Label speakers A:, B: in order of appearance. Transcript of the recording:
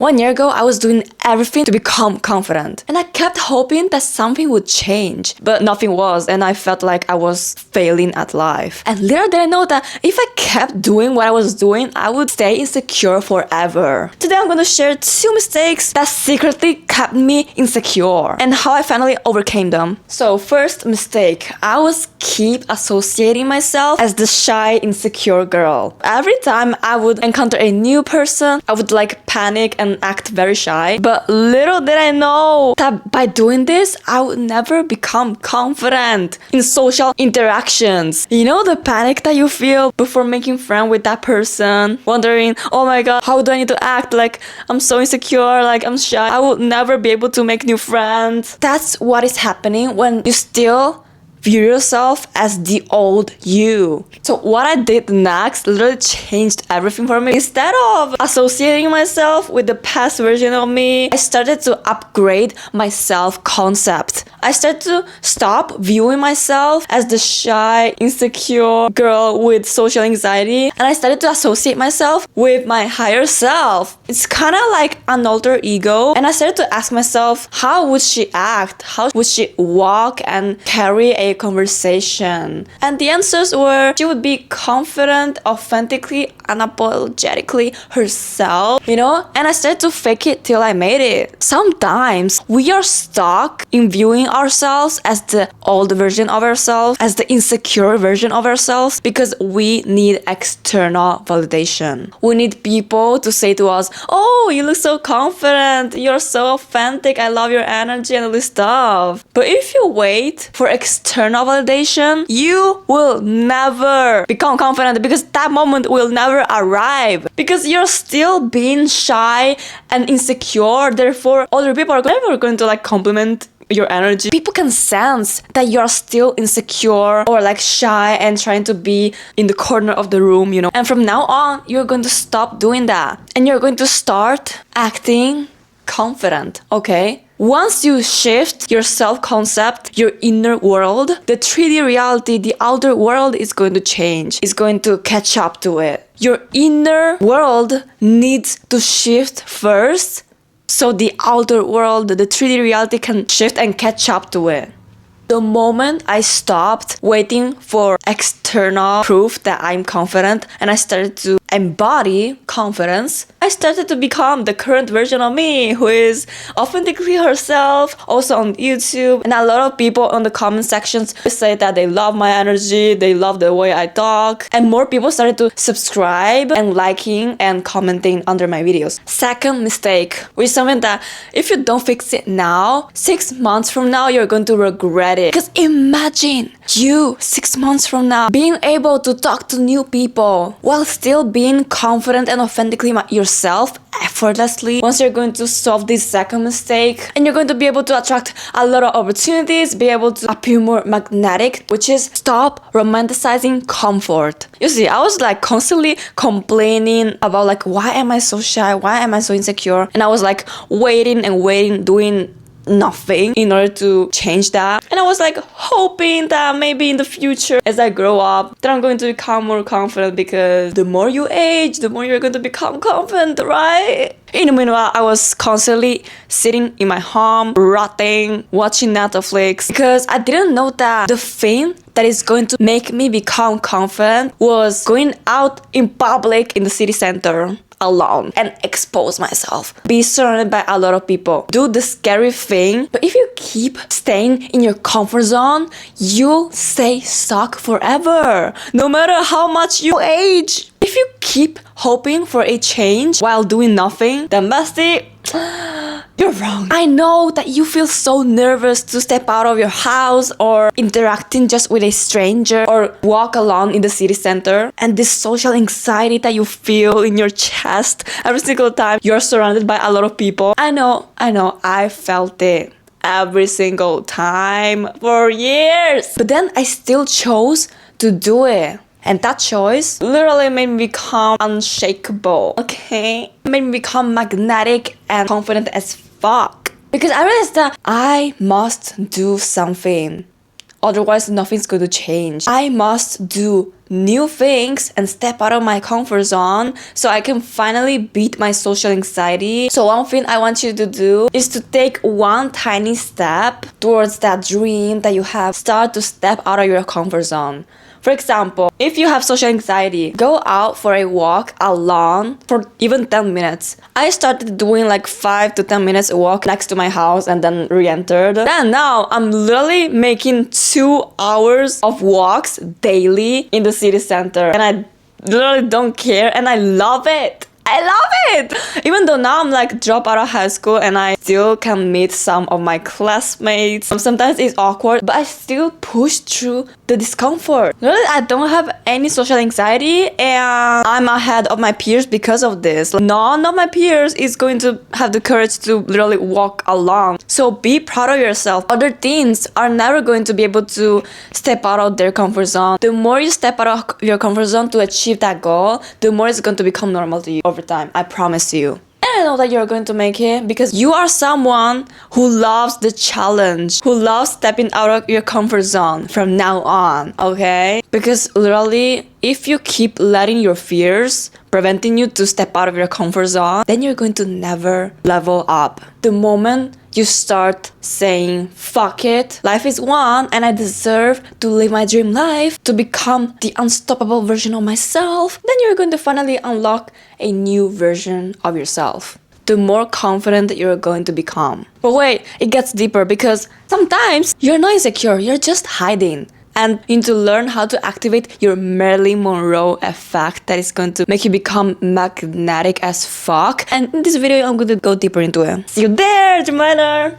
A: 1 year ago, I was doing everything to become confident. And I kept hoping that something would change. But nothing was. And I felt like I was failing at life. And little did I know that if I kept doing what I was doing, I would stay insecure forever. Today, I'm going to share 2 mistakes that secretly kept me insecure. And how I finally overcame them. So first mistake, I was keep associating myself as the shy, insecure girl. Every time I would encounter a new person, I would like panic and act very shy. But little did I know that by doing this, I would never become confident in social interactions. You know the panic that you feel before making friends with that person, wondering, oh my god, how do I need to act? Like I'm so insecure, like I'm shy. I would never be able to make new friends. That's what is happening when you still view yourself as the old you. So what I did next literally changed everything for me. Instead of associating myself with the past version of me, I started to upgrade my self-concept. I started to stop viewing myself as the shy, insecure girl with social anxiety, and I started to associate myself with my higher self. It's kind of like an alter ego, and I started to ask myself, how would she act? How would she walk and carry a conversation? And the answers were, she would be confident, authentically, unapologetically herself, you know? And I started to fake it till I made it. Sometimes we are stuck in viewing ourselves as the old version of ourselves, as the insecure version of ourselves, because we need external validation. We need people to say to us, oh, you look so confident, you're so authentic, I love your energy and all this stuff. But if you wait for external validation, you will never become confident, because that moment will never arrive, because you're still being shy and insecure. Therefore, other people are never going to like compliment your energy. People can sense that you're still insecure or like shy and trying to be in the corner of the room, you know. And from now on, you're going to stop doing that. And you're going to start acting confident, okay? Once you shift your self-concept, your inner world, the 3D reality, the outer world is going to change. It's going to catch up to it. Your inner world needs to shift first, so the outer world, the 3D reality can shift and catch up to it. The moment I stopped waiting for external proof that I'm confident and I started to embody confidence, I started to become the current version of me who is authentically herself, also on YouTube. And a lot of people on the comment sections say that they love my energy, they love the way I talk. And more people started to subscribe and liking and commenting under my videos. Second mistake, which is something that if you don't fix it now, 6 months from now, you're going to regret it. Because imagine you 6 months from now being able to talk to new people while still being confident and authentically yourself effortlessly. Once you're going to solve this second mistake, and you're going to be able to attract a lot of opportunities, be able to appear more magnetic, which is stop romanticizing comfort. You see, I was like constantly complaining about like, why am I so shy? Why am I so insecure? And I was like waiting and waiting, doing nothing in order to change that. And I was like hoping that maybe in the future, as I grow up, that I'm going to become more confident, because the more you age, the more you're going to become confident, right? In the meanwhile, I was constantly sitting in my home, rotting, watching Netflix, because I didn't know that the thing that is going to make me become confident was going out in public in the city center alone and expose myself, be surrounded by a lot of people, do the scary thing. But if you keep staying in your comfort zone, you'll stay stuck forever, no matter how much you age. If you keep hoping for a change while doing nothing, then bestie, you're wrong. I know that you feel so nervous to step out of your house or interacting just with a stranger or walk alone in the city center, and this social anxiety that you feel in your chest every single time you're surrounded by a lot of people. I know, I felt it every single time for years. But then I still chose to do it. And that choice literally made me become unshakable, okay? It made me become magnetic and confident as fuck. Because I realized that I must do something. Otherwise, nothing's going to change. I must do new things and step out of my comfort zone so I can finally beat my social anxiety. So one thing I want you to do is to take one tiny step towards that dream that you have. Start to step out of your comfort zone. For example, if you have social anxiety, go out for a walk alone for even 10 minutes. I started doing like 5 to 10 minutes walk next to my house and then re-entered. Then now I'm literally making 2 hours of walks daily in the city center. And I literally don't care and I love it. I love it! Even though now I'm like drop out of high school and I still can meet some of my classmates. Sometimes it's awkward, but I still push through the discomfort. Really, I don't have any social anxiety and I'm ahead of my peers because of this. Like, none of my peers is going to have the courage to literally walk along. So be proud of yourself. Other teens are never going to be able to step out of their comfort zone. The more you step out of your comfort zone to achieve that goal, the more it's going to become normal to you over time. I promise you. And I know that you're going to make it because you are someone who loves the challenge, who loves stepping out of your comfort zone from now on, okay? Because literally, if you keep letting your fears preventing you to step out of your comfort zone, then you're going to never level up. The moment you start saying, fuck it, life is one and I deserve to live my dream life, to become the unstoppable version of myself, then you're going to finally unlock a new version of yourself. The more confident you're going to become. But wait, it gets deeper because sometimes you're not insecure, you're just hiding. And you need to learn how to activate your Marilyn Monroe effect that is going to make you become magnetic as fuck. And in this video, I'm going to go deeper into it. See you there, Gemini!